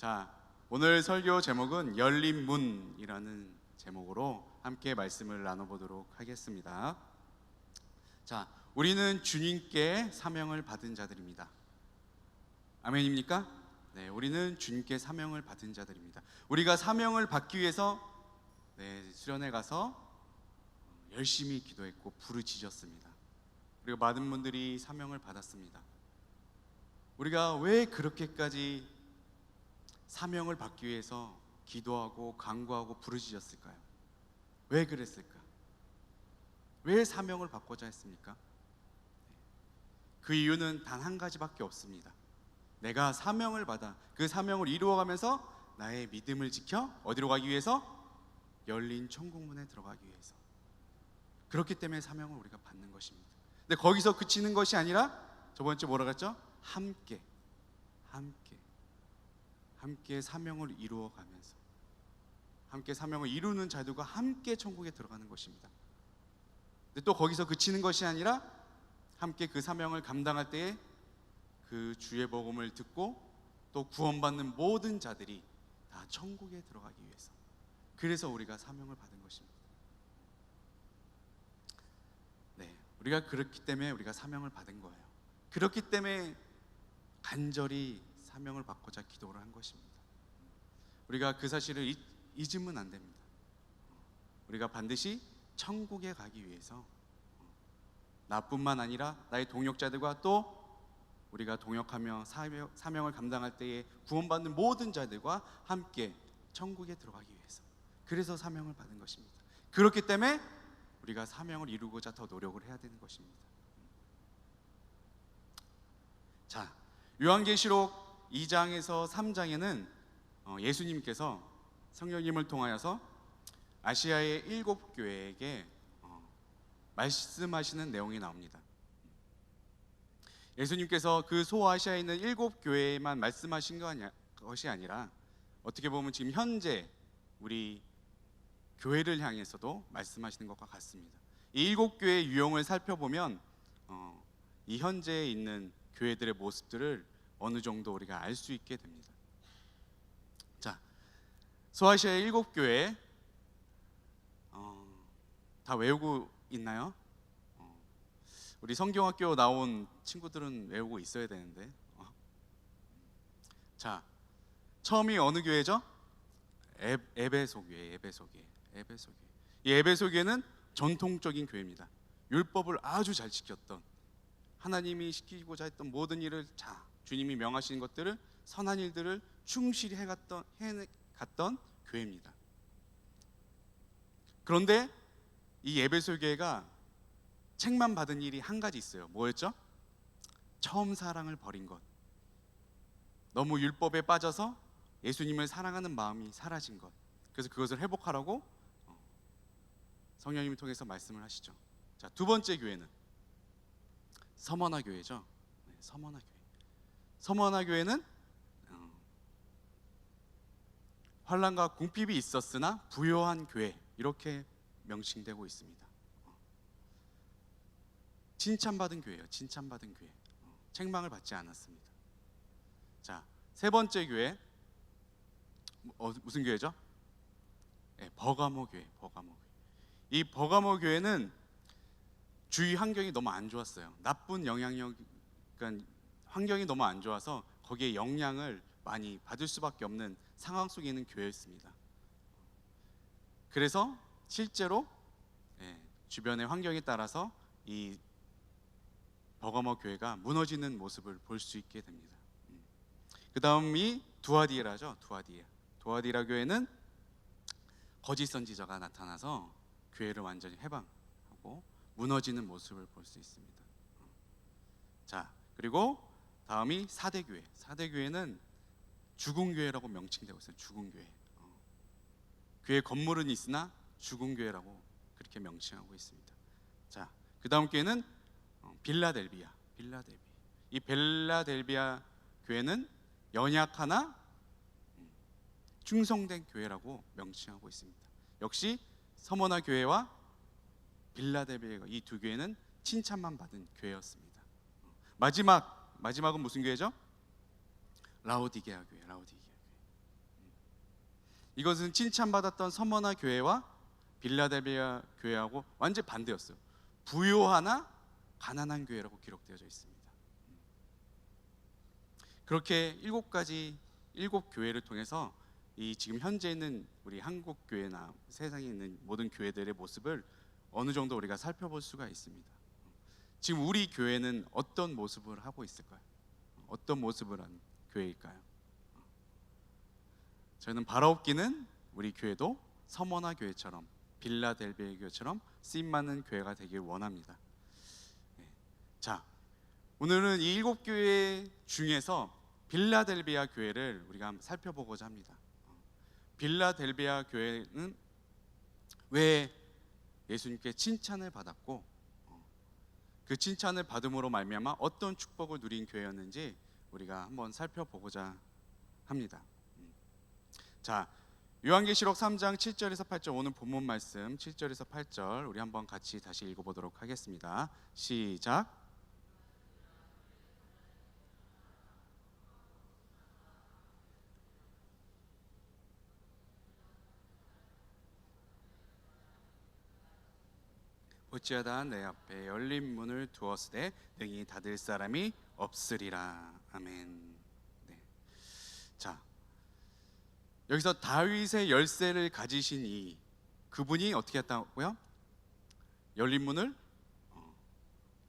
자, 오늘 설교 제목은 열린 문이라는 제목으로 함께 말씀을 나눠보도록 하겠습니다. 자, 우리는 주님께 사명을 받은 자들입니다. 아멘입니까? 네, 우리는 주님께 사명을 받은 자들입니다. 우리가 사명을 받기 위해서 수련회 가서 열심히 기도했고 부르짖었습니다. 그리고 많은 분들이 사명을 받았습니다. 우리가 왜 그렇게까지 사명을 받기 위해서 기도하고 간구하고 부르짖었을까요? 왜 그랬을까? 왜 사명을 받고자 했습니까? 그 이유는 단 한 가지밖에 없습니다. 내가 사명을 받아 그 사명을 이루어가면서 나의 믿음을 지켜 어디로 가기 위해서? 열린 천국문에 들어가기 위해서. 그렇기 때문에 사명을 우리가 받는 것입니다. 근데 거기서 그치는 것이 아니라 저번 주에 뭐라 그랬죠? 함께 사명을 이루어가면서 함께 사명을 이루는 자들과 함께 천국에 들어가는 것입니다. 근데 또 거기서 그치는 것이 아니라 함께 그 사명을 감당할 때에 그 주의 복음을 듣고 또 구원받는 모든 자들이 다 천국에 들어가기 위해서. 그래서 우리가 사명을 받은 것입니다. 우리가 그렇기 때문에 우리가 사명을 받은 거예요. 그렇기 때문에 간절히 사명을 받고자 기도를 한 것입니다. 우리가 그 사실을 잊으면 안 됩니다. 우리가 반드시 천국에 가기 위해서 나뿐만 아니라 나의 동역자들과 또 우리가 동역하며 사명을 감당할 때에 구원받는 모든 자들과 함께 천국에 들어가기 위해서. 그래서 사명을 받은 것입니다. 그렇기 때문에 우리가 사명을 이루고자 더 노력을 해야 되는 것입니다. 자, 요한계시록 2장에서 3장에는 예수님께서 성령님을 통하여서 아시아의 7교회에게 말씀하시는 내용이 나옵니다. 예수님께서 그 소아시아에 있는 7교회에만 말씀하신 것이 아니라 어떻게 보면 지금 현재 우리 교회를 향해서도 말씀하시는 것과 같습니다. 이 7교회의 유형을 살펴보면 이 현재에 있는 교회들의 모습들을 어느 정도 우리가 알 수 있게 됩니다. 자, 소아시아의 7교회 다 외우고 있나요? 우리 성경학교 나온 친구들은 외우고 있어야 되는데. 자, 처음이 어느 교회죠? 에베소 교회. 이 에베소 교회는 전통적인 교회입니다. 율법을 아주 잘 지켰던, 하나님이 시키고자 했던 모든 일을 주님이 명하신 것들을, 선한 일들을 충실히 해갔던 교회입니다. 그런데 이 에베소 교회가 책만 받은 일이 한 가지 있어요. 뭐였죠? 처음 사랑을 버린 것. 너무 율법에 빠져서 예수님을 사랑하는 마음이 사라진 것. 그래서 그것을 회복하라고 성령님을 통해서 말씀을 하시죠. 자, 두 번째 교회는 서머나 교회죠. 서머나 교회. 서머나 교회는 환난과 궁핍이 있었으나 부요한 교회, 이렇게 명칭되고 있습니다. 칭찬받은 교회예요. 칭찬받은 교회. 책망을 받지 않았습니다. 자, 세 번째 교회 무슨 교회죠? 버가모 교회. 이 버가모 교회는 주위 환경이 너무 안 좋았어요. 나쁜 영향력, 그러니까 환경이 너무 안 좋아서 거기에 영향을 많이 받을 수밖에 없는 상황 속에 있는 교회였습니다. 그래서 실제로 주변의 환경에 따라서 이 버가모 교회가 무너지는 모습을 볼 수 있게 됩니다. 그 다음이 두아디라죠. 두아디라 교회는 거짓 선지자가 나타나서 교회를 완전히 해방하고 무너지는 모습을 볼 수 있습니다. 자, 그리고 다음이 사대교회. 사대교회는 죽은 교회라고 명칭되고 있어요. 죽은 교회. 교회 건물은 있으나 죽은 교회라고 그렇게 명칭하고 있습니다. 자, 그 다음 교회는 빌라델비아. 이 빌라델비아 교회는 연약하나 충성된 교회라고 명칭하고 있습니다. 역시 서머나 교회와 빌라델비아, 이 두 교회는 칭찬만 받은 교회였습니다. 마지막은 무슨 교회죠? 라오디게아 교회. 이것은 칭찬받았던 서머나 교회와 빌라델비아 교회하고 완전 반대였어요. 부요하나 가난한 교회라고 기록되어져 있습니다. 그렇게 일곱 교회를 통해서 이 지금 현재 있는 우리 한국 교회나 세상에 있는 모든 교회들의 모습을 어느 정도 우리가 살펴볼 수가 있습니다. 지금 우리 교회는 어떤 모습을 하고 있을까요? 어떤 모습을 한 교회일까요? 저는 바라옵기는 우리 교회도 서머나 교회처럼 빌라델비아 교회처럼 쓰임 많은 교회가 되길 원합니다. 자, 오늘은 이 일곱 교회 중에서 빌라델비아 교회를 우리가 한번 살펴보고자 합니다. 빌라델비아 교회는 왜 예수님께 칭찬을 받았고 그 칭찬을 받음으로 말미암아 어떤 축복을 누린 교회였는지 우리가 한번 살펴보고자 합니다. 자, 요한계시록 3장 7절에서 8절, 오늘 본문 말씀 7절에서 8절 우리 한번 같이 다시 읽어보도록 하겠습니다. 시작. 어찌하다 내 앞에 열린 문을 두었으되 능히 닫을 사람이 없으리라. 아멘. 네. 자, 여기서 다윗의 열쇠를 가지신 이 그분이 어떻게 했다고요? 열린 문을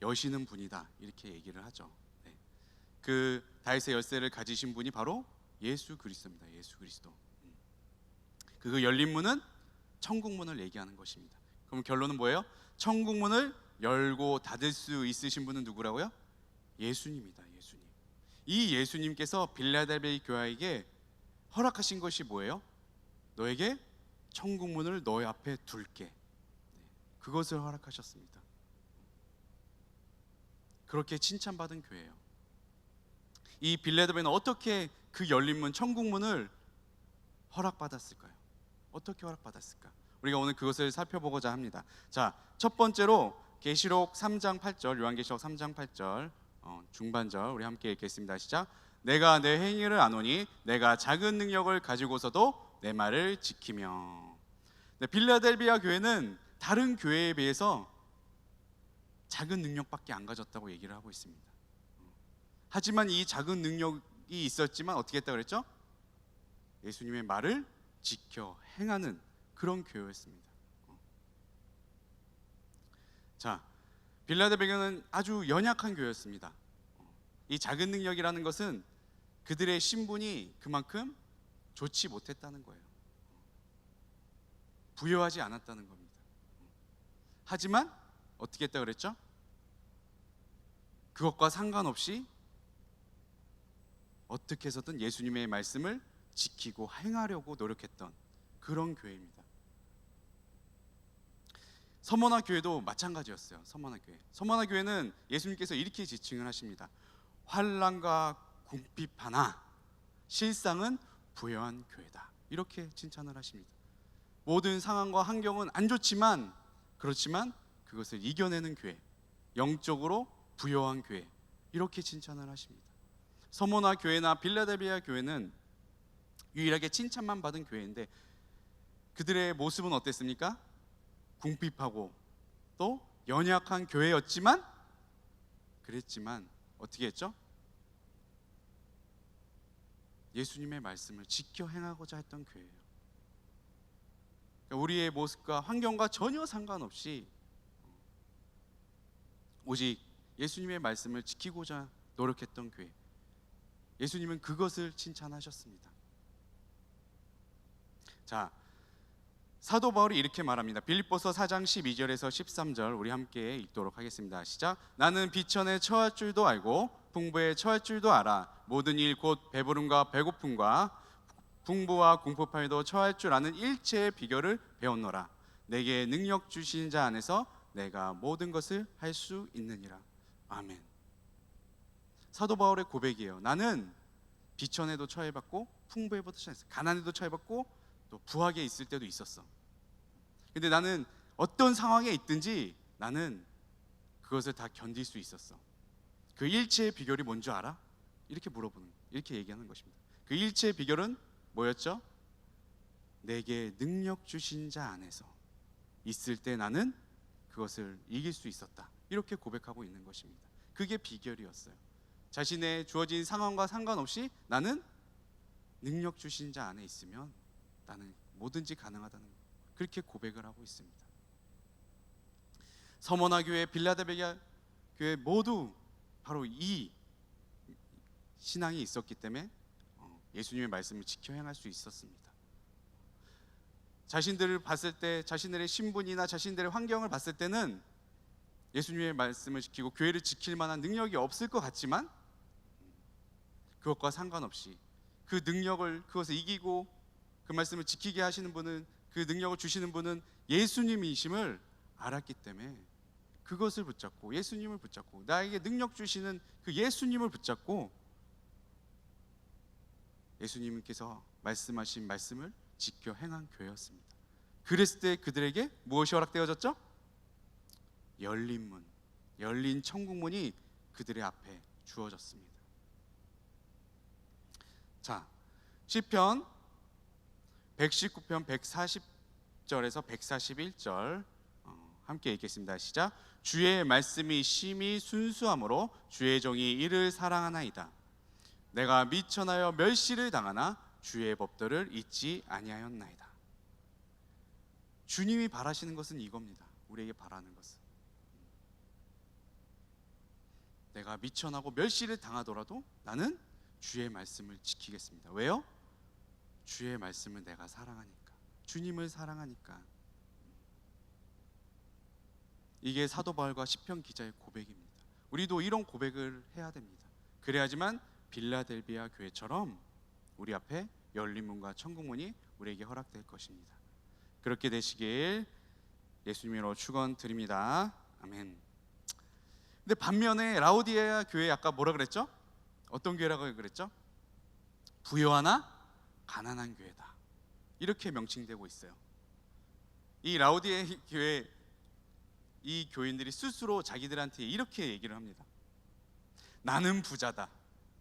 여시는 분이다, 이렇게 얘기를 하죠. 네. 그 다윗의 열쇠를 가지신 분이 바로 예수 그리스도입니다. 예수 그리스도. 그 열린 문은 천국 문을 얘기하는 것입니다. 그럼 결론은 뭐예요? 천국 문을 열고 닫을 수 있으신 분은 누구라고요? 예수님이다. 예수님. 이 예수님께서 빌라델비아 교회에게 허락하신 것이 뭐예요? 너에게 천국 문을 너의 앞에 둘게. 그것을 허락하셨습니다. 그렇게 칭찬받은 교회예요. 이 빌라델비아는 어떻게 그 열린 문, 천국 문을 허락받았을까요? 어떻게 허락받았을까? 우리가 오늘 그것을 살펴보고자 합니다. 자, 첫 번째로 계시록 3장 8절, 요한계시록 3장 8절 중반절 우리 함께 읽겠습니다. 시작. 내가 내 행위를 아노니 내가 작은 능력을 가지고서도 내 말을 지키며. 네, 빌라델비아 교회는 다른 교회에 비해서 작은 능력밖에 안 가졌다고 얘기를 하고 있습니다. 하지만 이 작은 능력이 있었지만 어떻게 했다고 그랬죠? 예수님의 말을 지켜 행하는 그런 교회였습니다. 자, 빌라델비아는 아주 연약한 교회였습니다. 이 작은 능력이라는 것은 그들의 신분이 그만큼 좋지 못했다는 거예요. 부여하지 않았다는 겁니다. 하지만 어떻게 했다고 그랬죠? 그것과 상관없이 어떻게 해서든 예수님의 말씀을 지키고 행하려고 노력했던 그런 교회입니다. 서머나 교회도 마찬가지였어요. 서머나 교회는 예수님께서 이렇게 지칭을 하십니다. 환난과 궁핍하나 실상은 부여한 교회다, 이렇게 칭찬을 하십니다. 모든 상황과 환경은 안 좋지만 그렇지만 그것을 이겨내는 교회, 영적으로 부여한 교회, 이렇게 칭찬을 하십니다. 서머나 교회나 빌라델비아 교회는 유일하게 칭찬만 받은 교회인데 그들의 모습은 어땠습니까? 궁핍하고 또 연약한 교회였지만 그랬지만 어떻게 했죠? 예수님의 말씀을 지켜 행하고자 했던 교회예요. 그러니까 우리의 모습과 환경과 전혀 상관없이 오직 예수님의 말씀을 지키고자 노력했던 교회, 예수님은 그것을 칭찬하셨습니다. 자, 사도 바울이 이렇게 말합니다. 빌립보서 4장 12절에서 13절 우리 함께 읽도록 하겠습니다. 시작. 나는 비천에 처할 줄도 알고 풍부에 처할 줄도 알아. 모든 일 곧 배부름과 배고픔과 풍부와 궁핍함에도 처할 줄 아는 일체의 비결을 배웠노라. 내게 능력 주신 자 안에서 내가 모든 것을 할 수 있느니라. 아멘. 사도 바울의 고백이에요. 나는 비천에도 처해봤고 풍부에도 처했어. 가난에도 처해봤고 또 부하게 있을 때도 있었어. 근데 나는 어떤 상황에 있든지 나는 그것을 다 견딜 수 있었어. 그 일체의 비결이 뭔지 알아? 이렇게 얘기하는 것입니다. 그 일체의 비결은 뭐였죠? 내게 능력 주신 자 안에서 있을 때 나는 그것을 이길 수 있었다. 이렇게 고백하고 있는 것입니다. 그게 비결이었어요. 자신의 주어진 상황과 상관없이 나는 능력 주신 자 안에 있으면 나는 뭐든지 가능하다는 것, 그렇게 고백을 하고 있습니다. 서머나 교회, 빌라델비아 교회 모두 바로 이 신앙이 있었기 때문에 예수님의 말씀을 지켜 행할 수 있었습니다. 자신들을 봤을 때, 자신들의 신분이나 자신들의 환경을 봤을 때는 예수님의 말씀을 지키고 교회를 지킬 만한 능력이 없을 것 같지만, 그것과 상관없이 그 능력을, 그것을 이기고 그 말씀을 지키게 하시는 분은, 그 능력을 주시는 분은 예수님이심을 알았기 때문에 그것을 붙잡고, 예수님을 붙잡고, 나에게 능력 주시는 그 예수님을 붙잡고 예수님께서 말씀하신 말씀을 지켜 행한 교회였습니다. 그랬을 때 그들에게 무엇이 허락되어졌죠? 열린 문, 열린 천국문이 그들의 앞에 주어졌습니다. 자, 시편 119편 140절에서 141절 함께 읽겠습니다. 시작. 주의 말씀이 심히 순수함으로 주의 종이 이를 사랑하나이다. 내가 미천하여 멸시를 당하나 주의 법도를 잊지 아니하였나이다. 주님이 바라시는 것은 이겁니다. 우리에게 바라는 것은, 내가 미천하고 멸시를 당하더라도 나는 주의 말씀을 지키겠습니다. 왜요? 주의 말씀을 내가 사랑하니까, 주님을 사랑하니까. 이게 사도 바울과 시편 기자의 고백입니다. 우리도 이런 고백을 해야 됩니다. 그래야지만 빌라델비아 교회처럼 우리 앞에 열린 문과 천국문이 우리에게 허락될 것입니다. 그렇게 되시길 예수님으로 축원드립니다. 아멘. 근데 반면에 라오디게아 교회 아까 뭐라 그랬죠? 어떤 교회라고 그랬죠? 부요하나 가난한 교회다, 이렇게 명칭되고 있어요. 이 라오디게아 교회, 이 교인들이 스스로 자기들한테 이렇게 얘기를 합니다. 나는 부자다.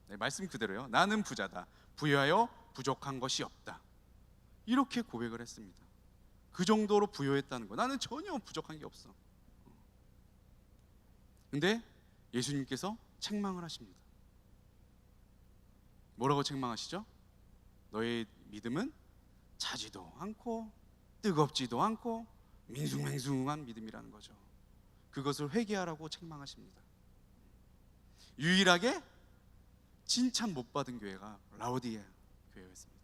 네, 말씀 그대로요. 나는 부자다. 부유하여 부족한 것이 없다. 이렇게 고백을 했습니다. 그 정도로 부유했다는 거. 나는 전혀 부족한 게 없어. 근데 예수님께서 책망을 하십니다. 뭐라고 책망하시죠? 너의 믿음은 차지도 않고 뜨겁지도 않고 밍숭맹숭한 믿음이라는 거죠. 그것을 회개하라고 책망하십니다. 유일하게 칭찬 못 받은 교회가 라오디게아 교회였습니다.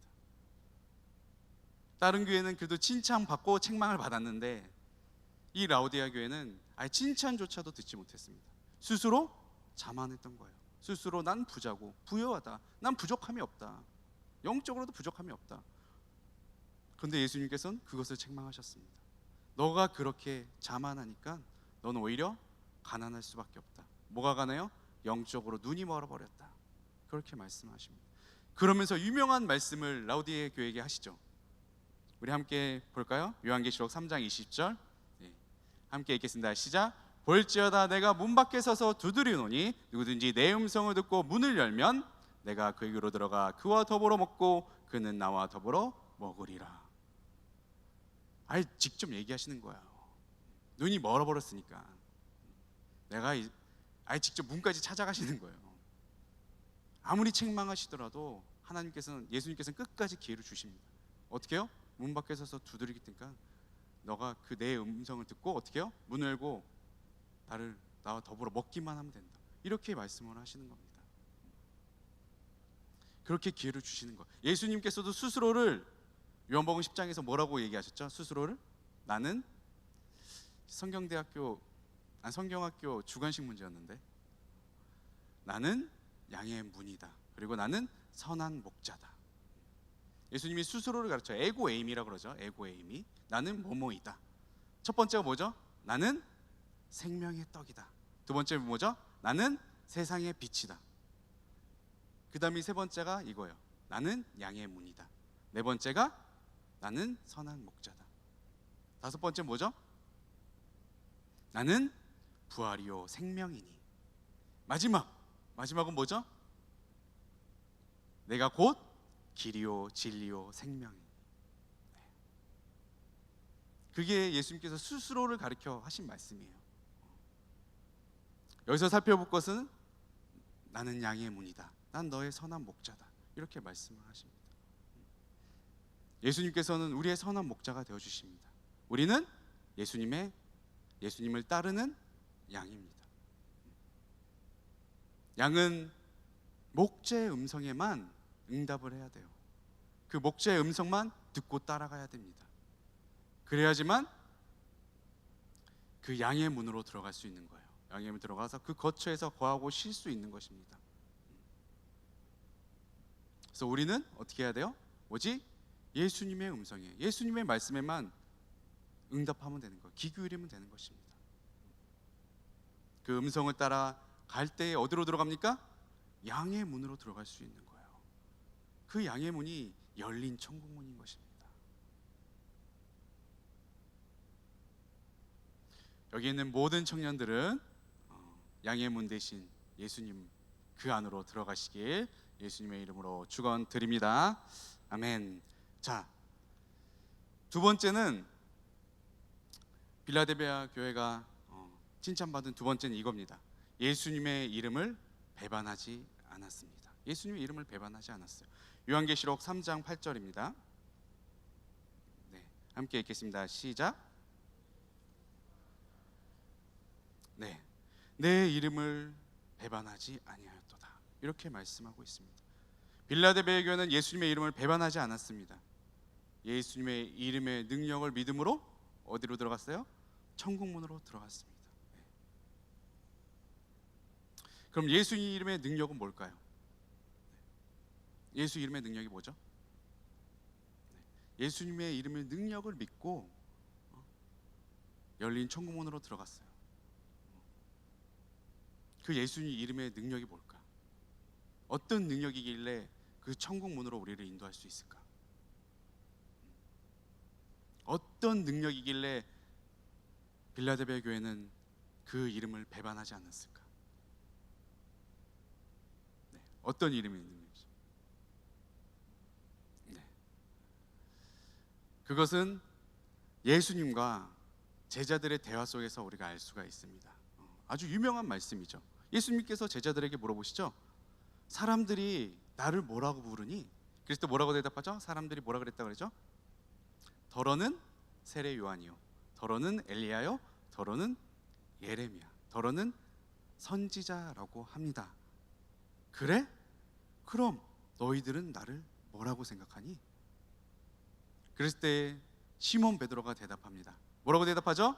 다른 교회는 그래도 칭찬 받고 책망을 받았는데 이 라오디게아 교회는 아예 칭찬조차도 듣지 못했습니다. 스스로 자만했던 거예요. 스스로 난 부자고 부유하다, 난 부족함이 없다, 영적으로도 부족함이 없다. 그런데 예수님께서는 그것을 책망하셨습니다. 너가 그렇게 자만하니까 너는 오히려 가난할 수밖에 없다. 뭐가 가나요? 영적으로 눈이 멀어버렸다. 그렇게 말씀하십니다. 그러면서 유명한 말씀을 라오디게아 교회에게 하시죠. 우리 함께 볼까요? 요한계시록 3장 20절 함께 읽겠습니다. 시작. 볼지어다 내가 문 밖에 서서 두드리노니 누구든지 내 음성을 듣고 문을 열면 내가 그에게로 들어가 그와 더불어 먹고 그는 나와 더불어 먹으리라. 아예 직접 얘기하시는 거예요. 눈이 멀어버렸으니까 내가 아예 직접 문까지 찾아가시는 거예요. 아무리 책망하시더라도 하나님께서는, 예수님께서는 끝까지 기회를 주십니다. 어떻게 해요? 문 밖에 서서 두드리기 때니까 너가 그 내 음성을 듣고 어떻게 해요? 문을 열고 나와 더불어 먹기만 하면 된다. 이렇게 말씀을 하시는 겁니다. 그렇게 기회를 주시는 거예요. 예수님께서도 스스로를 요한복음 10장에서 뭐라고 얘기하셨죠? 스스로를 나는 성경학교 주관식 문제였는데 나는 양의 문이다. 그리고 나는 선한 목자다. 예수님이 스스로를 가르쳐요. 에고에임이라고 그러죠. 에고에임이 나는 뭐뭐이다. 첫 번째가 뭐죠? 나는 생명의 떡이다. 두 번째는 뭐죠? 나는 세상의 빛이다. 그 다음에 세 번째가 이거예요. 나는 양의 문이다. 네 번째가 나는 선한 목자다. 다섯 번째 뭐죠? 나는 부활이요 생명이니. 마지막은 뭐죠? 내가 곧 길이요 진리요 생명이니. 그게 예수님께서 스스로를 가리켜 하신 말씀이에요. 여기서 살펴볼 것은 나는 양의 문이다. 난 너의 선한 목자다. 이렇게 말씀을 하십니다. 예수님께서는 우리의 선한 목자가 되어 주십니다. 우리는 예수님을 따르는 양입니다. 양은 목자의 음성에만 응답을 해야 돼요. 그 목자의 음성만 듣고 따라가야 됩니다. 그래야지만 그 양의 문으로 들어갈 수 있는 거예요. 양의 문으로 들어가서 그 거처에서 거하고 쉴 수 있는 것입니다. 그래서 우리는 어떻게 해야 돼요? 오직 예수님의 음성에, 예수님의 말씀에만 응답하면 되는 거예요. 귀 기울이면 되는 것입니다. 그 음성을 따라 갈 때에 어디로 들어갑니까? 양의 문으로 들어갈 수 있는 거예요. 그 양의 문이 열린 천국문인 것입니다. 여기 있는 모든 청년들은 양의 문 대신 예수님 그 안으로 들어가시길 예수님의 이름으로 축원드립니다. 아멘. 자, 두 번째는 빌라델비아 교회가 칭찬받은 두 번째는 이겁니다. 예수님의 이름을 배반하지 않았습니다. 예수님의 이름을 배반하지 않았어요. 요한계시록 3장 8절입니다. 네, 함께 읽겠습니다. 시작. 네, 내 이름을 배반하지 아니하였도다. 이렇게 말씀하고 있습니다. 빌라델비아 교회는 예수님의 이름을 배반하지 않았습니다. 예수님의 이름의 능력을 믿음으로 어디로 들어갔어요? 천국문으로 들어갔습니다. 네. 그럼 예수 이름의 능력은 뭘까요? 예수 이름의 능력이 뭐죠? 예수님의 이름의 능력을 믿고 열린 천국문으로 들어갔어요. 그 예수님 이름의 능력이 뭘까? 어떤 능력이길래 그 천국문으로 우리를 인도할 수 있을까? 어떤 능력이길래 빌라델비아 교회는 그 이름을 배반하지 않았을까? 네, 어떤 이름의 능력이죠? 네, 그것은 예수님과 제자들의 대화 속에서 우리가 알 수가 있습니다. 아주 유명한 말씀이죠. 예수님께서 제자들에게 물어보시죠. 사람들이 나를 뭐라고 부르니? 그리스도 뭐라고 대답하죠? 사람들이 뭐라 그랬다 그러죠? 더러는 세례 요한이요, 더러는 엘리야요, 더러는 예레미야, 더러는 선지자라고 합니다. 그래? 그럼 너희들은 나를 뭐라고 생각하니? 그랬을 때 시몬 베드로가 대답합니다. 뭐라고 대답하죠?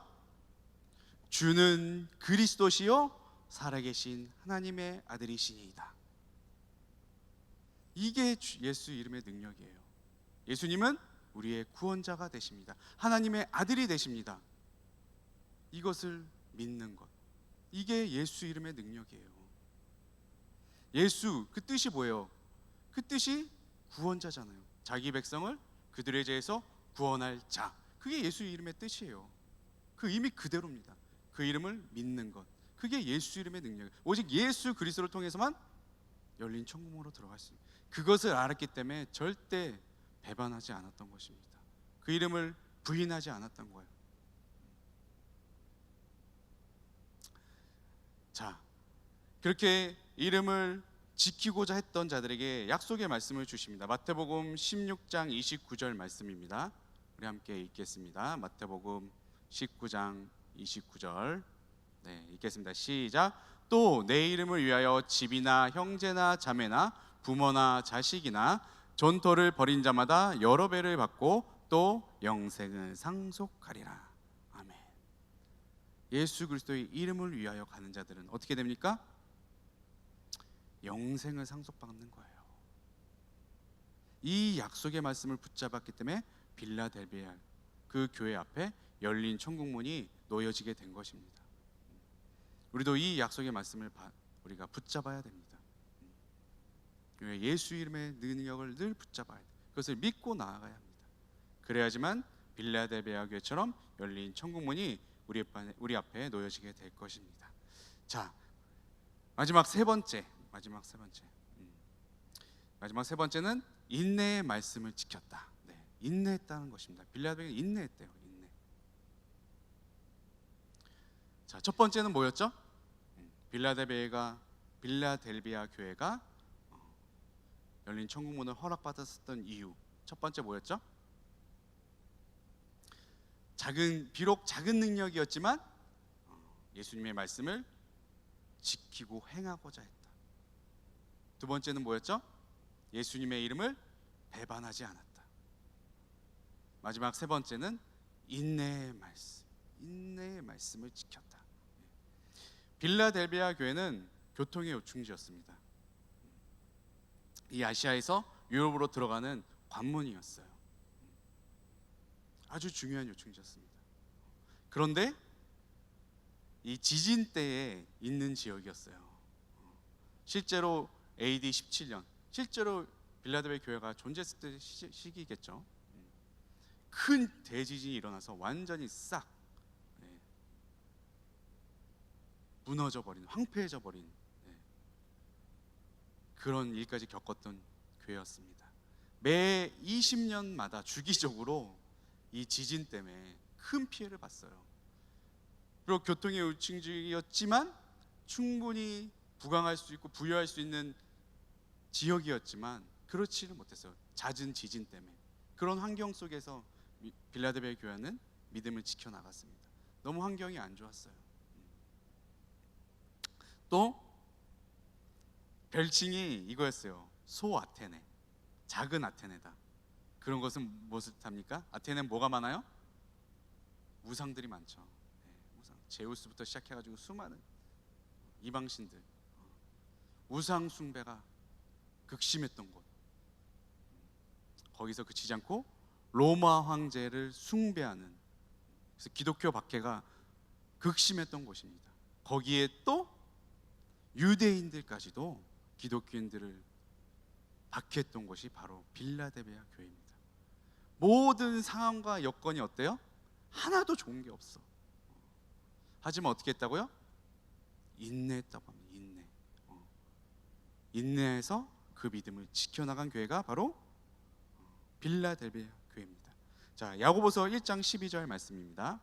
주는 그리스도시요 살아계신 하나님의 아들이시니이다. 이게 예수 이름의 능력이에요. 예수님은 우리의 구원자가 되십니다. 하나님의 아들이 되십니다. 이것을 믿는 것, 이게 예수 이름의 능력이에요. 예수, 그 뜻이 뭐예요? 그 뜻이 구원자잖아요. 자기 백성을 그들의 죄에서 구원할 자, 그게 예수 이름의 뜻이에요. 그 이미 그대로입니다. 그 이름을 믿는 것, 그게 예수 이름의 능력이에요. 오직 예수 그리스도를 통해서만 열린 천국으로 들어갈 수 있어요. 그것을 알았기 때문에 절대 배반하지 않았던 것입니다. 그 이름을 부인하지 않았던 거예요. 자, 그렇게 이름을 지키고자 했던 자들에게 약속의 말씀을 주십니다. 마태복음 16장 29절 말씀입니다. 우리 함께 읽겠습니다. 마태복음 19장 29절. 네, 읽겠습니다. 시작. 또 내 이름을 위하여 집이나 형제나 자매나 부모나 자식이나 전토를 벌인 자마다 여러 배를 받고 또 영생을 상속하리라. 아멘. 예수 그리스도의 이름을 위하여 가는 자들은 어떻게 됩니까? 영생을 상속받는 거예요. 이 약속의 말씀을 붙잡았기 때문에 빌라델비아 그 교회 앞에 열린 천국문이 놓여지게 된 것입니다. 우리도 이 약속의 말씀을 우리가 붙잡아야 됩니다. 예수 이름의 능력을 늘 붙잡아야 돼요. 그것을 믿고 나아가야 합니다. 그래야지만 빌라델비아 교회처럼 열린 천국문이 우리 앞에 놓여지게 될 것입니다. 자, 마지막 세 번째는 인내의 말씀을 지켰다. 네, 인내했다는 것입니다. 빌라델비아가 인내했대요. 인내. 자, 첫 번째는 뭐였죠? 빌라델비아 교회가 열린 천국문을 허락받았었던 이유. 첫 번째 뭐였죠? 비록 작은 능력이었지만 예수님의 말씀을 지키고 행하고자 했다. 두 번째는 뭐였죠? 예수님의 이름을 배반하지 않았다. 마지막 세 번째는 인내의 말씀을 지켰다. 빌라델비아 교회는 교통의 요충지였습니다. 이 아시아에서 유럽으로 들어가는 관문이었어요. 아주 중요한 요충지였습니다. 그런데 이 지진 때에 있는 지역이었어요. 실제로 AD 17년, 실제로 빌라델비아 교회가 존재했을 때 시기겠죠. 큰 대지진이 일어나서 완전히 싹 무너져 버린, 황폐해져 버린 그런 일까지 겪었던 교회였습니다. 매 20년마다 주기적으로 이 지진 때문에 큰 피해를 봤어요. 그리고 교통의 요충지였지만 충분히 부강할 수 있고 부유할 수 있는 지역이었지만 그렇지를 못했어요. 잦은 지진 때문에. 그런 환경 속에서 빌라델비아 교회는 믿음을 지켜나갔습니다. 너무 환경이 안 좋았어요. 또 별칭이 이거였어요. 소아테네, 작은 아테네다. 그런 것은 무엇을 뜻합니까? 아테네는 뭐가 많아요? 우상들이 많죠. 우상, 제우스부터 시작해가지고 수많은 이방신들, 우상 숭배가 극심했던 곳. 거기서 그치지 않고 로마 황제를 숭배하는, 그래서 기독교 박해가 극심했던 곳입니다. 거기에 또 유대인들까지도 기독교인들을 박해했던 곳이 바로 빌라델비아 교회입니다. 모든 상황과 여건이 어때요? 하나도 좋은 게 없어. 하지만 어떻게 했다고요? 인내했다고 합니다. 인내해서 그 믿음을 지켜나간 교회가 바로 빌라델비아 교회입니다. 자, 야고보서 1장 12절 말씀입니다.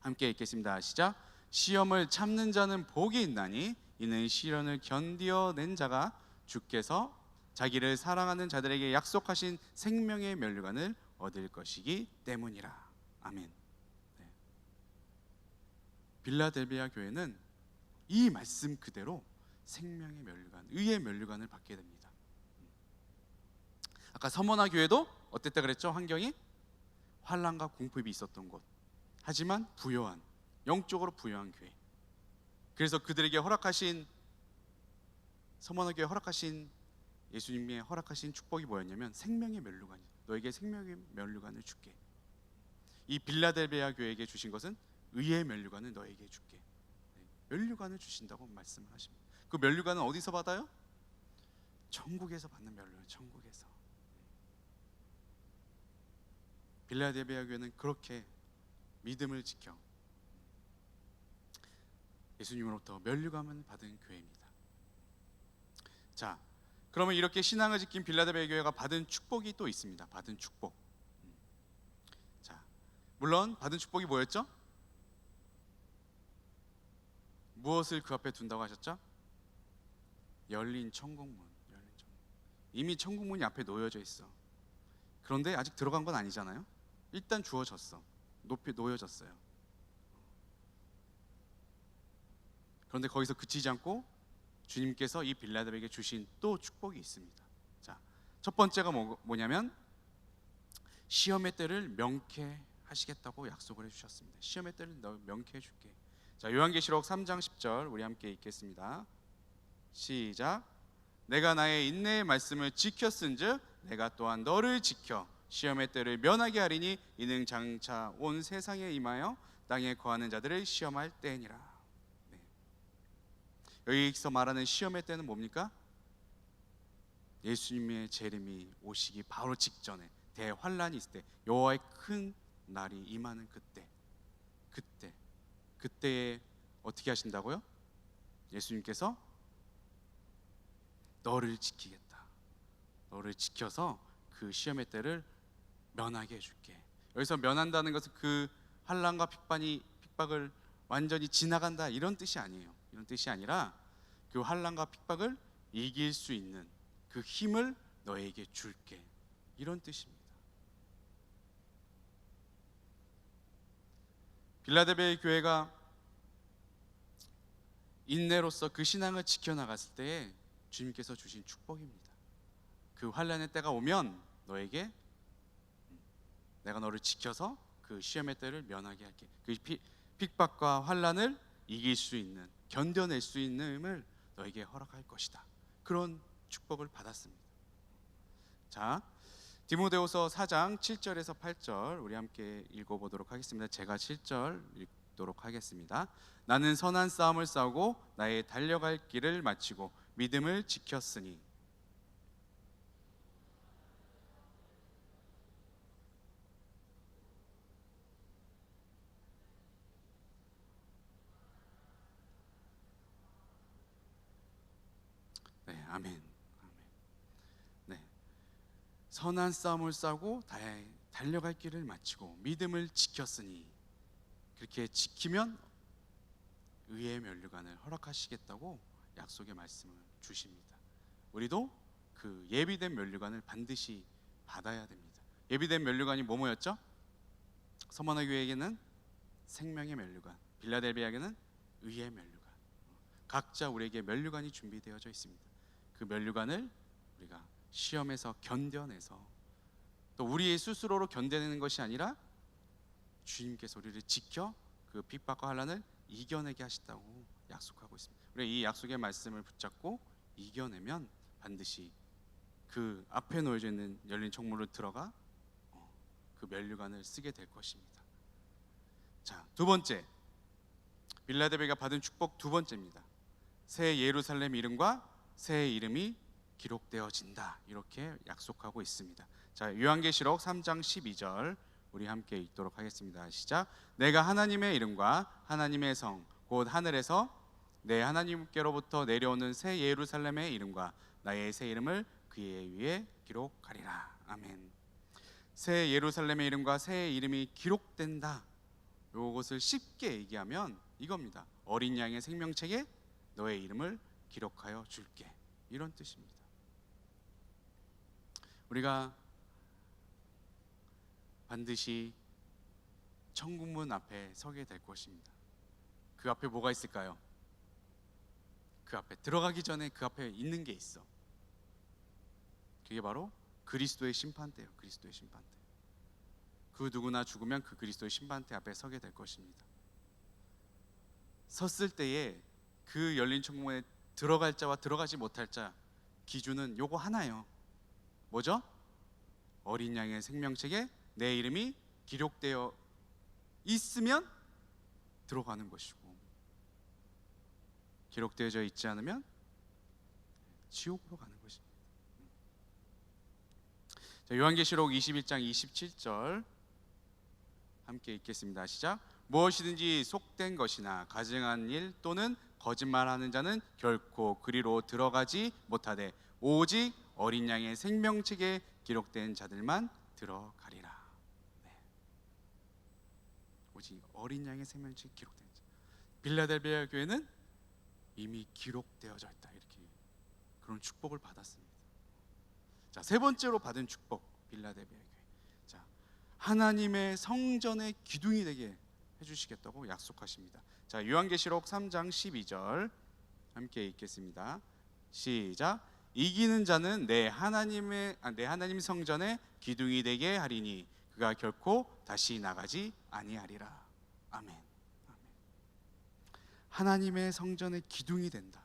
함께 읽겠습니다. 시작. 시험을 참는 자는 복이 있나니 이는 시련을 견디어낸 자가 주께서 자기를 사랑하는 자들에게 약속하신 생명의 면류관을 얻을 것이기 때문이라. 아멘. 빌라델비아 교회는 이 말씀 그대로 생명의 면류관, 의의 면류관을 받게 됩니다. 아까 서머나 교회도 어땠다 그랬죠? 환경이 환난과 궁핍이 있었던 곳. 하지만 부요한, 영적으로 부요한 교회. 그래서 그들에게 서머나 교회에 허락하신 예수님의 허락하신 축복이 뭐였냐면 생명의 면류관이, 너에게 생명의 면류관을 줄게. 이 빌라델비아 교회에게 주신 것은 의의 면류관을 너에게 줄게. 면류관을 주신다고 말씀을 하십니다. 그 면류관은 어디서 받아요? 천국에서 받는 면류관. 천국에서. 빌라델비아 교회는 그렇게 믿음을 지켜 예수님으로부터 면류관을 받은 교회입니다. 자, 그러면 이렇게 신앙을 지킨 빌라델비아 교회가 받은 축복이 또 있습니다. 받은 축복. 자, 물론 받은 축복이 뭐였죠? 무엇을 그 앞에 둔다고 하셨죠? 열린 천국문. 이미 천국문이 앞에 놓여져 있어. 그런데 아직 들어간 건 아니잖아요. 일단 주어졌어. 높이 놓여졌어요. 그런데 거기서 그치지 않고 주님께서 이 빌라델비아에게 주신 또 축복이 있습니다. 자, 첫 번째가 뭐냐면 시험의 때를 명쾌하시겠다고 약속을 해주셨습니다. 시험의 때를 너 명쾌해 줄게. 자, 요한계시록 3장 10절 우리 함께 읽겠습니다. 시작. 내가 나의 인내의 말씀을 지켰은즉 내가 또한 너를 지켜 시험의 때를 면하게 하리니 이는 장차 온 세상에 임하여 땅에 거하는 자들을 시험할 때니라. 여기서 말하는 시험의 때는 뭡니까? 예수님의 재림이 오시기 바로 직전에 대환란이 있을 때, 여호와의 큰 날이 임하는 그때에 어떻게 하신다고요? 예수님께서 너를 지키겠다. 너를 지켜서 그 시험의 때를 면하게 해줄게. 여기서 면한다는 것은 그 환란과 핍박을 완전히 지나간다 이런 뜻이 아니에요. 이런 뜻이 아니라 그 환난과 핍박을 이길 수 있는 그 힘을 너에게 줄게, 이런 뜻입니다. 빌라델비아 교회가 인내로서 그 신앙을 지켜나갔을 때에 주님께서 주신 축복입니다. 그 환난의 때가 오면 너에게 내가 너를 지켜서 그 시험의 때를 면하게 할게. 그 핍박과 환난을 이길 수 있는, 견뎌낼 수 있는 힘을 너에게 허락할 것이다. 그런 축복을 받았습니다. 자, 디모데후서 4장 7절에서 8절 우리 함께 읽어보도록 하겠습니다. 제가 7절 읽도록 하겠습니다. 나는 선한 싸움을 싸우고 나의 달려갈 길을 마치고 믿음을 지켰으니. 네, 아멘. 아멘. 네, 선한 싸움을 싸우고 달려갈 길을 마치고 믿음을 지켰으니. 그렇게 지키면 의의 면류관을 허락하시겠다고 약속의 말씀을 주십니다. 우리도 그 예비된 면류관을 반드시 받아야 됩니다. 예비된 면류관이 뭐였죠? 서머나 교회에게는 생명의 면류관, 빌라델비아에게는 의의 면류관. 각자 우리에게 면류관이 준비되어져 있습니다. 그 면류관을 우리가 시험에서 견뎌내서, 또 우리의 스스로로 견뎌내는 것이 아니라 주님께서 우리를 지켜 그 핍박과 환난을 이겨내게 하시다고 약속하고 있습니다. 우리 이 약속의 말씀을 붙잡고 이겨내면 반드시 그 앞에 놓여져 있는 열린 총문으로 들어가 그 면류관을 쓰게 될 것입니다. 자, 두 번째, 빌라델비아가 받은 축복 두 번째입니다. 새 예루살렘 이름과 새 이름이 기록되어진다, 이렇게 약속하고 있습니다. 자, 요한계시록 3장 12절 우리 함께 읽도록 하겠습니다. 시작. 내가 하나님의 이름과 하나님의 성 곧 하늘에서 내 하나님께로부터 내려오는 새 예루살렘의 이름과 나의 새 이름을 그의 위에 기록하리라. 아멘. 새 예루살렘의 이름과 새 이름이 기록된다, 이것을 쉽게 얘기하면 이겁니다. 어린 양의 생명책에 너의 이름을 기록하여 줄게, 이런 뜻입니다. 우리가 반드시 천국문 앞에 서게 될 것입니다. 그 앞에 뭐가 있을까요? 그 앞에 들어가기 전에 그 앞에 있는 게 있어. 그게 바로 그리스도의 심판대예요. 그리스도의 심판대. 그 누구나 죽으면 그 그리스도의 심판대 앞에 서게 될 것입니다. 섰을 때에 그 열린 천국문에 들어갈 자와 들어가지 못할 자 기준은 요거 하나예요. 뭐죠? 어린 양의 생명책에 내 이름이 기록되어 있으면 들어가는 것이고, 기록되어져 있지 않으면 지옥으로 가는 것입니다. 자, 요한계시록 21장 27절 함께 읽겠습니다. 시작. 무엇이든지 속된 것이나 가증한 일 또는 거짓말하는 자는 결코 그리로 들어가지 못하되 오직 어린 양의 생명책에 기록된 자들만 들어가리라. 네. 오직 어린 양의 생명책에 기록된 자. 빌라델비아 교회는 이미 기록되어져 있다, 이렇게 그런 축복을 받았습니다. 자, 세 번째로 받은 축복, 빌라델비아 교회. 자, 하나님의 성전의 기둥이 되게 해주시겠다고 약속하십니다. 자, 요한계시록 3장 12절 함께 읽겠습니다. 시작. 이기는 자는 내 하나님 성전의 기둥이 되게 하리니 그가 결코 다시 나가지 아니하리라. 아멘. 하나님의 성전의 기둥이 된다.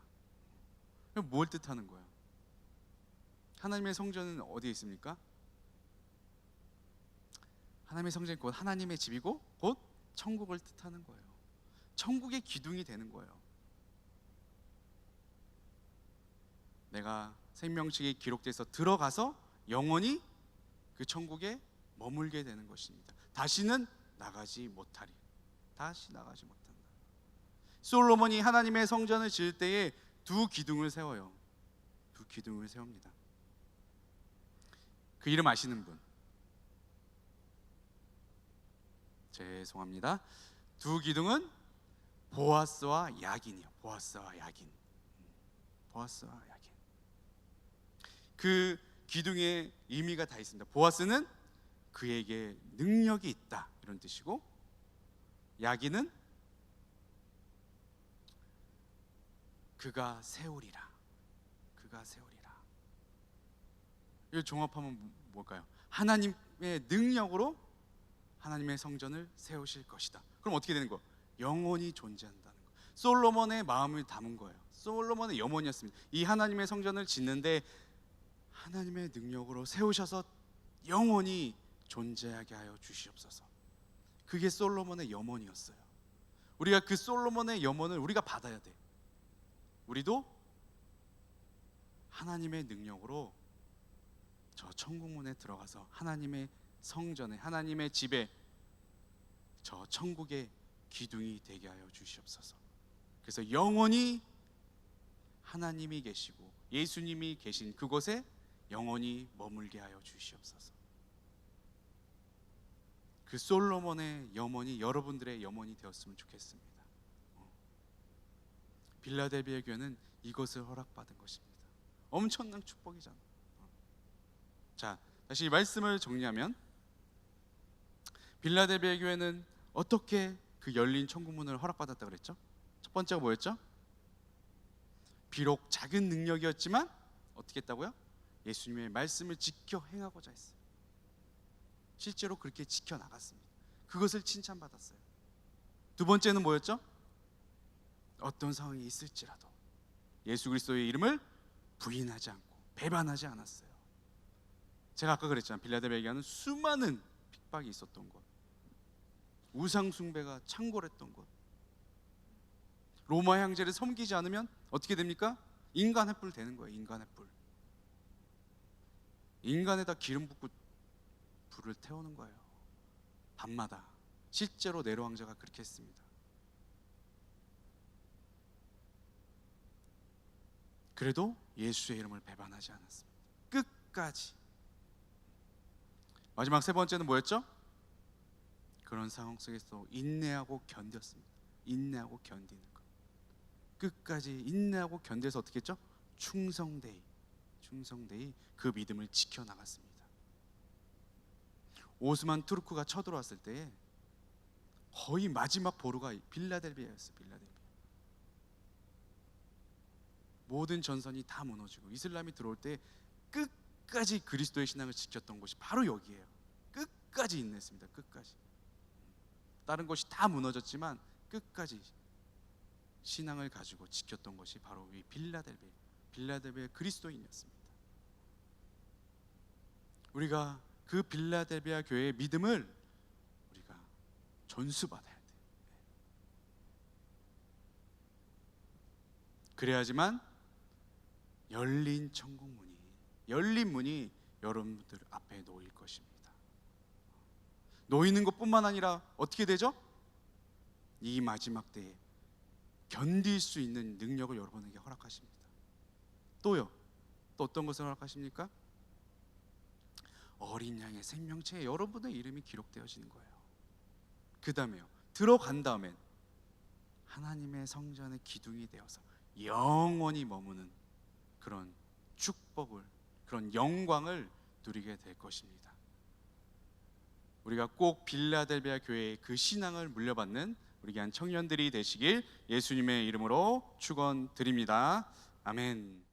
뭘 뜻하는 거예요? 하나님의 성전은 어디에 있습니까? 하나님의 성전이 곧 하나님의 집이고 곧 천국을 뜻하는 거예요. 천국의 기둥이 되는 거예요. 내가 생명책에 기록돼서 들어가서 영원히 그 천국에 머물게 되는 것입니다. 다시는 나가지 못하리. 다시 나가지 못한다. 솔로몬이 하나님의 성전을 지을 때에 두 기둥을 세워요. 두 기둥을 세웁니다. 그 이름 아시는 분? 죄송합니다. 두 기둥은 보아스와 야긴이요. 보아스와 야긴. 보아스와 야긴. 그 기둥의 의미가 다 있습니다. 보아스는 그에게 능력이 있다 이런 뜻이고, 야긴은 그가 세우리라. 그가 세우리라. 이걸 종합하면 뭘까요? 하나님의 능력으로 하나님의 성전을 세우실 것이다. 그럼 어떻게 되는 거예요? 영원히 존재한다는 거. 솔로몬의 마음을 담은 거예요. 솔로몬의 염원이었습니다. 이 하나님의 성전을 짓는데 하나님의 능력으로 세우셔서 영원히 존재하게 하여 주시옵소서. 그게 솔로몬의 염원이었어요. 우리가 그 솔로몬의 염원을 우리가 받아야 돼. 우리도 하나님의 능력으로 저 천국문에 들어가서 하나님의 성전에, 하나님의 집에, 저 천국의 기둥이 되게 하여 주시옵소서. 그래서 영원히 하나님이 계시고 예수님이 계신 그곳에 영원히 머물게 하여 주시옵소서. 그 솔로몬의 염원이 여러분들의 염원이 되었으면 좋겠습니다. 빌라델비아 교회는 이것을 허락받은 것입니다. 엄청난 축복이잖아. 자, 다시 말씀을 정리하면, 빌라델비아 교회는 어떻게 그 열린 천국문을 허락받았다 그랬죠? 첫 번째가 뭐였죠? 비록 작은 능력이었지만 어떻게 했다고요? 예수님의 말씀을 지켜 행하고자 했어요. 실제로 그렇게 지켜 나갔습니다. 그것을 칭찬받았어요. 두 번째는 뭐였죠? 어떤 상황이 있을지라도 예수 그리스도의 이름을 부인하지 않고 배반하지 않았어요. 제가 아까 그랬잖아요. 빌라델비아 교회는 수많은 핍박이 있었던 곳, 우상 숭배가 창궐했던 곳, 로마 형제를 섬기지 않으면 어떻게 됩니까? 인간 횃불 되는 거예요. 인간 횃불. 인간에다 기름 붓고 불을 태우는 거예요. 밤마다. 실제로 네로 왕자가 그렇게 했습니다. 그래도 예수의 이름을 배반하지 않았습니다. 끝까지. 마지막 세 번째는 뭐였죠? 그런 상황 속에서 인내하고 견뎠습니다. 인내하고 견디는 것. 끝까지 인내하고 견뎌서 어떻게 했죠? 충성되이 그 믿음을 지켜나갔습니다. 오스만 투르크가 쳐들어왔을 때 거의 마지막 보루가 빌라델비아였어요. 빌라델비아. 모든 전선이 다 무너지고 이슬람이 들어올 때 끝까지 그리스도의 신앙을 지켰던 곳이 바로 여기예요. 끝까지 인내했습니다. 끝까지. 다른 곳이 다 무너졌지만 끝까지 신앙을 가지고 지켰던 것이 바로 이 빌라델비아 그리스도인이었습니다. 우리가 그 빌라델비아 교회의 믿음을 우리가 전수받아야 돼요. 그래야지만 열린 천국문이, 열린 문이 여러분들 앞에 놓일 것입니다. 놓이는 것뿐만 아니라 어떻게 되죠? 이 마지막 때에 견딜 수 있는 능력을 여러분에게 허락하십니다. 또요, 또 어떤 것을 허락하십니까? 어린 양의 생명체에 여러분의 이름이 기록되어지는 거예요. 그 다음에요, 들어간 다음엔 하나님의 성전의 기둥이 되어서 영원히 머무는 그런 축복을, 그런 영광을 누리게 될 것입니다. 우리가 꼭 빌라델비아 교회의 그 신앙을 물려받는 우리 귀한 청년들이 되시길 예수님의 이름으로 축원드립니다. 아멘.